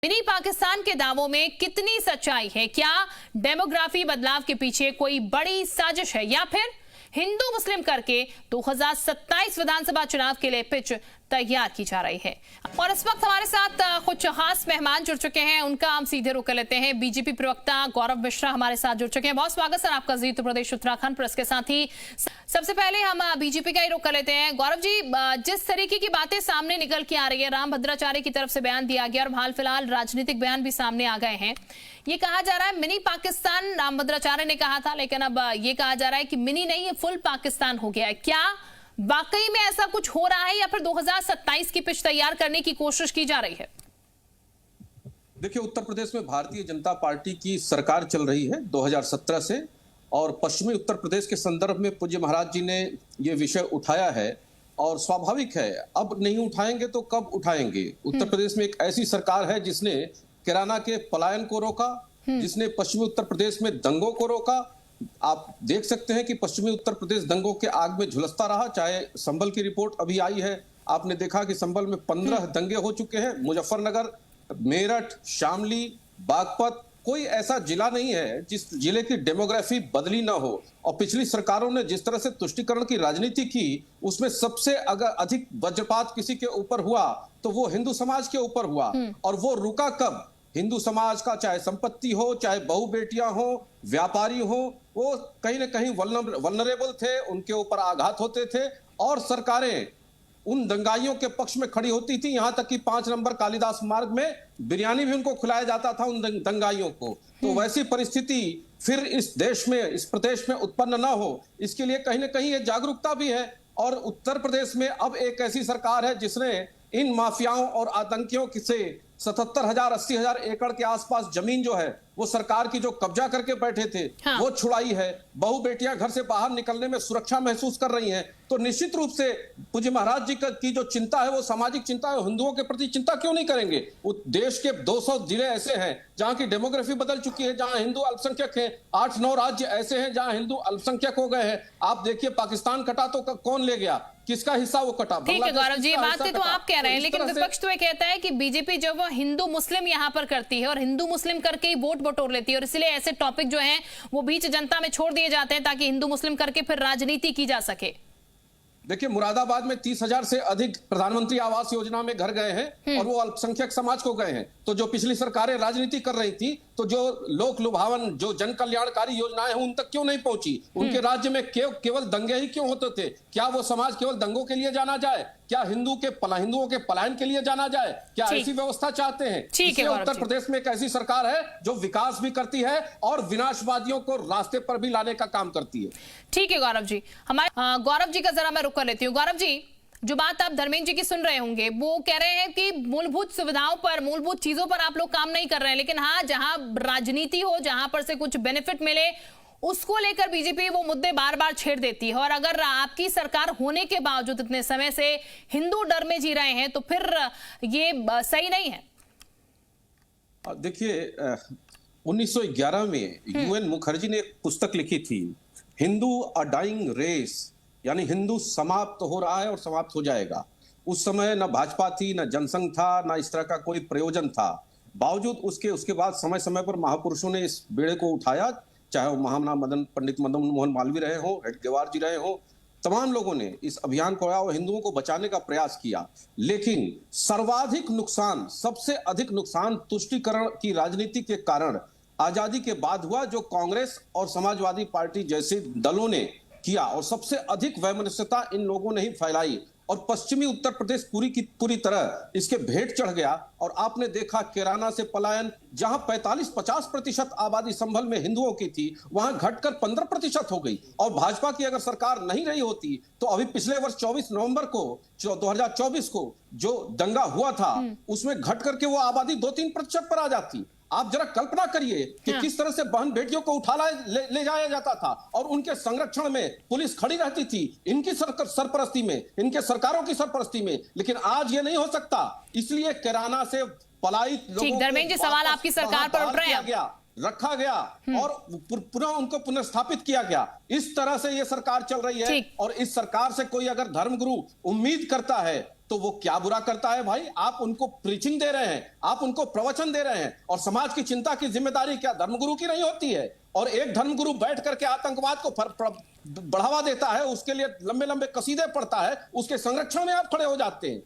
Mini Pakistan के दावों में कितनी सच्चाई है? क्या डेमोग्राफी बदलाव के पीछे कोई बड़ी साजिश है या फिर हिंदू मुस्लिम करके 2027 विधानसभा चुनाव के लिए पिच तैयार की जा रही है? और इस वक्त हमारे साथ कुछ खास मेहमान जुड़ चुके हैं, उनका हम सीधे रुख कर लेते हैं। बीजेपी प्रवक्ता गौरव मिश्रा हमारे साथ जुड़ चुके हैं। बहुत स्वागत सर आपका जी उत्तर प्रदेश उत्तराखंड प्रेस के साथ ही। सबसे पहले हम बीजेपी का ही रुख कर लेते हैं। गौरव जी, जिस तरीके की बातें सामने निकल के आ रही है, राम भद्राचार्य की तरफ से बयान दिया गया और हाल फिलहाल राजनीतिक बयान भी सामने आ गए हैं। ये कहा जा रहा है मिनी पाकिस्तान राम भद्राचार्य ने कहा था, लेकिन अब ये कहा जा रहा है कि मिनी नहीं, ये फुल पाकिस्तान हो गया है। क्या वाकई में ऐसा कुछ हो रहा है या फिर 2027 की पिच तैयार करने की कोशिश की जा रही है? देखिए, उत्तर प्रदेश में भारतीय जनता पार्टी की सरकार चल रही है 2017 से, और पश्चिमी उत्तर प्रदेश के संदर्भ में पूज्य महाराज जी ने ये विषय उठाया है। और स्वाभाविक है, अब नहीं उठाएंगे तो कब उठाएंगे। उत्तर प्रदेश में एक ऐसी सरकार है जिसने किराना के पलायन को रोका, जिसने पश्चिमी उत्तर प्रदेश में दंगों को रोका। आप देख सकते हैं कि पश्चिमी उत्तर प्रदेश दंगों के आग में झुलसता रहा। चाहे संभल की रिपोर्ट अभी आई है, आपने देखा कि संभल में 15 दंगे हो चुके हैं। मुजफ्फरनगर, मेरठ, शामली, बागपत, कोई ऐसा जिला नहीं है जिस जिले की डेमोग्राफी बदली ना हो। और पिछली सरकारों ने जिस तरह से तुष्टीकरण की राजनीति की, उसमें सबसे अगर अधिक वज्रपात किसी के ऊपर हुआ तो वो हिंदू समाज के ऊपर हुआ। और वो रुका कब? हिंदू समाज का चाहे संपत्ति हो, चाहे बहु बेटियां हो, व्यापारी हो, वो कहीं ना कहीं वल्नरेबल थे, उनके ऊपर आघात होते थे। और सरकारें उन दंगाइयों के पक्ष में खड़ी होती थी। यहां तक कि 5 नंबर कालिदास मार्ग में बिरयानी भी उनको खिलाया जाता था उन दंगाइयों को। तो वैसी परिस्थिति फिर इस देश में, इस प्रदेश में उत्पन्न ना हो, इसके लिए कहीं ना कहीं ये जागरूकता भी है। और उत्तर प्रदेश में अब एक ऐसी सरकार है जिसने इन माफियाओं और आतंकियों से 77,000 80,000 एकड़ के आसपास जमीन जो है वो सरकार की जो कब्जा करके बैठे थे, वो छुड़ाई है। बहु बेटियां घर से बाहर निकलने में सुरक्षा महसूस कर रही हैं। तो निश्चित रूप से पूज्य महाराज जी की जो चिंता है वो सामाजिक चिंता है। हिंदुओं के प्रति चिंता क्यों नहीं करेंगे? देश के 200 जिले ऐसे हैं जहां की डेमोग्राफी बदल चुकी है, जहां हिंदू अल्पसंख्यक हैं। 8-9 राज्य ऐसे हैं जहां हिंदू अल्पसंख्यक हो गए हैं। आप देखिए, पाकिस्तान कटा तो कौन ले गया? किसका हिस्सा वो कटा? ठीक है गौरव जी, बातें तो आप कह रहे हैं, लेकिन विपक्ष तो ये कहता है कि बीजेपी जो वो हिंदू मुस्लिम यहाँ पर करती है और हिंदू मुस्लिम करके ही वोट बटोर लेती है, और इसलिए ऐसे टॉपिक जो हैं वो बीच जनता में छोड़ दिए जाते हैं ताकि हिंदू मुस्लिम करके फिर राजनीति की जा सके। देखिए, मुरादाबाद में 30,000 से अधिक प्रधानमंत्री आवास योजना में घर गए हैं और वो अल्पसंख्यक समाज को गए हैं। तो जो पिछली सरकारें राजनीति कर रही थी, तो जो लोक लुभावन, जो जन कल्याणकारी योजनाएं हैं, उन तक क्यों नहीं पहुंची? उनके राज्य में केवल दंगे ही क्यों होते थे? क्या वो समाज केवल दंगों के लिए जाना जाए? क्या हिंदुओं के पलायन के लिए जाना जाए? क्या ऐसी व्यवस्था चाहते हैं? इसलिए उत्तर प्रदेश में एक ऐसी सरकार है जो विकास भी करती है और विनाशवादियों को रास्ते पर भी लाने का काम करती है। ठीक है गौरव जी, हमारे गौरव जी का जरा मैं रुक कर लेती हूँ। गौरव जी, जो बात आप धर्मेंद्र जी की सुन रहे होंगे, वो कह रहे हैं कि मूलभूत सुविधाओं पर, मूलभूत चीजों पर आप लोग काम नहीं कर रहे हैं, लेकिन हाँ, जहां राजनीति हो, जहां पर से कुछ बेनिफिट मिले, उसको लेकर बीजेपी वो मुद्दे बार बार छेड़ देती है। और अगर आपकी सरकार होने के बावजूद इतने समय से हिंदू डर में जी रहे हैं तो फिर ये सही नहीं है। देखिए, 1911 में UN मुखर्जी ने एक पुस्तक लिखी थी, हिंदू अ डाइंग रेस, यानी हिंदू समाप्त हो रहा है और समाप्त हो जाएगा। उस समय न भाजपा थी, न जनसंघ था, न इस तरह का कोई प्रयोजन था। बावजूद उसके बाद समय समय पर महापुरुषों ने इस बेड़े को उठाया, चाहे वो महामना पंडित मदन मोहन मालवीय रहे हो, हेडगेवार जी रहे हो, तमाम लोगों ने इस अभियान को और हिंदुओं को बचाने का प्रयास किया। लेकिन सर्वाधिक नुकसान, सबसे अधिक नुकसान तुष्टीकरण की राजनीति के कारण आजादी के बाद हुआ, जो कांग्रेस और समाजवादी पार्टी जैसे दलों ने किया। और सबसे अधिक वैमनस्यता इन लोगों ने ही फैलाई और पश्चिमी उत्तर प्रदेश पूरी तरह इसके भेंट चढ़ गया। और आपने देखा किराना से पलायन, जहां 45-50% आबादी संभल में हिंदुओं की थी, वहां घटकर 15% हो गई। और भाजपा की अगर सरकार नहीं रही होती तो अभी पिछले वर्ष 24 नवंबर को 2024 को जो दंगा हुआ था, उसमें घट करके वो आबादी 2-3% पर आ जाती। आप जरा कल्पना करिए कि किस तरह से बहन बेटियों को उठा ले जाया जाता था और उनके संरक्षण में पुलिस खड़ी रहती थी, इनकी सरपरस्ती में, इनके सरकारों की सरपरस्ती में। लेकिन आज ये नहीं हो सकता, इसलिए किराना से पलायित लोगों को धर्मेंद्र जी, सवाल आपकी सरकार पर उठ रहे हैं, रखा गया और पुनः उनको पुनर्स्थापित किया गया। इस तरह से ये सरकार चल रही है। और इस सरकार से कोई अगर धर्मगुरु उम्मीद करता है तो वो क्या बुरा करता है भाई? आप उनको प्रीचिंग दे रहे हैं, आप उनको प्रवचन दे रहे हैं, और समाज की चिंता की जिम्मेदारी क्या धर्मगुरु की नहीं होती है? और एक धर्मगुरु बैठ करके आतंकवाद को बढ़ावा देता है, उसके लिए लंबे लंबे कसीदे पढ़ता है, उसके संरक्षण में आप खड़े हो जाते हैं।